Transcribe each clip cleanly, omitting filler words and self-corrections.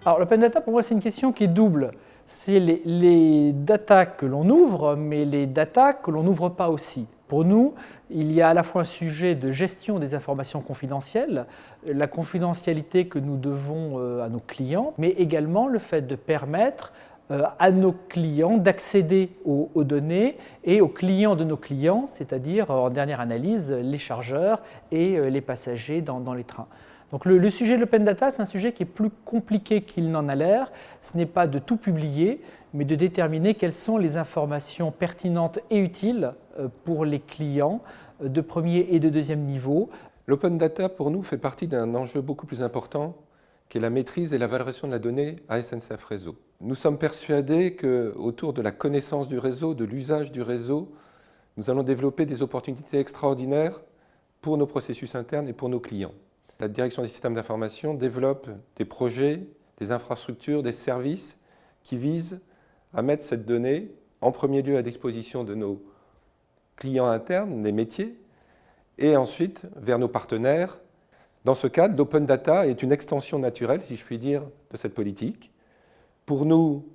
Alors l'open data, pour moi, c'est une question qui est double. C'est les data que l'on ouvre, mais les data que l'on n'ouvre pas aussi. Pour nous, il y a à la fois un sujet de gestion des informations confidentielles, la confidentialité que nous devons à nos clients, mais également le fait de permettre à nos clients d'accéder aux données et aux clients de nos clients, c'est-à-dire en dernière analyse les chargeurs et les passagers dans les trains. Donc le sujet de l'open data, c'est un sujet qui est plus compliqué qu'il n'en a l'air. Ce n'est pas de tout publier, mais de déterminer quelles sont les informations pertinentes et utiles pour les clients de premier et de deuxième niveau. L'open data, pour nous, fait partie d'un enjeu beaucoup plus important qui est la maîtrise et la valorisation de la donnée à SNCF Réseau. Nous sommes persuadés qu'autour de la connaissance du réseau, de l'usage du réseau, nous allons développer des opportunités extraordinaires pour nos processus internes et pour nos clients. La direction des systèmes d'information développe des projets, des infrastructures, des services qui visent à mettre cette donnée en premier lieu à disposition de nos clients internes, des métiers, et ensuite vers nos partenaires. Dans ce cadre, l'open data est une extension naturelle, si je puis dire, de cette politique. Pour nous,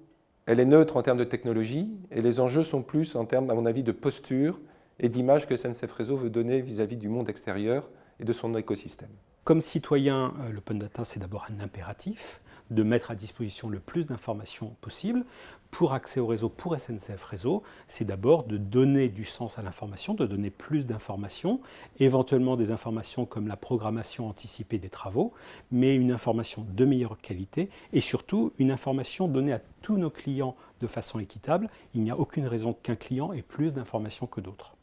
elle est neutre en termes de technologie et les enjeux sont plus en termes, à mon avis, de posture et d'image que SNCF Réseau veut donner vis-à-vis du monde extérieur et de son écosystème. Comme citoyen, l'open data, c'est d'abord un impératif de mettre à disposition le plus d'informations possible. Pour accès au réseau, pour SNCF Réseau, c'est d'abord de donner du sens à l'information, de donner plus d'informations, éventuellement des informations comme la programmation anticipée des travaux, mais une information de meilleure qualité et surtout une information donnée à tous nos clients de façon équitable. Il n'y a aucune raison qu'un client ait plus d'informations que d'autres.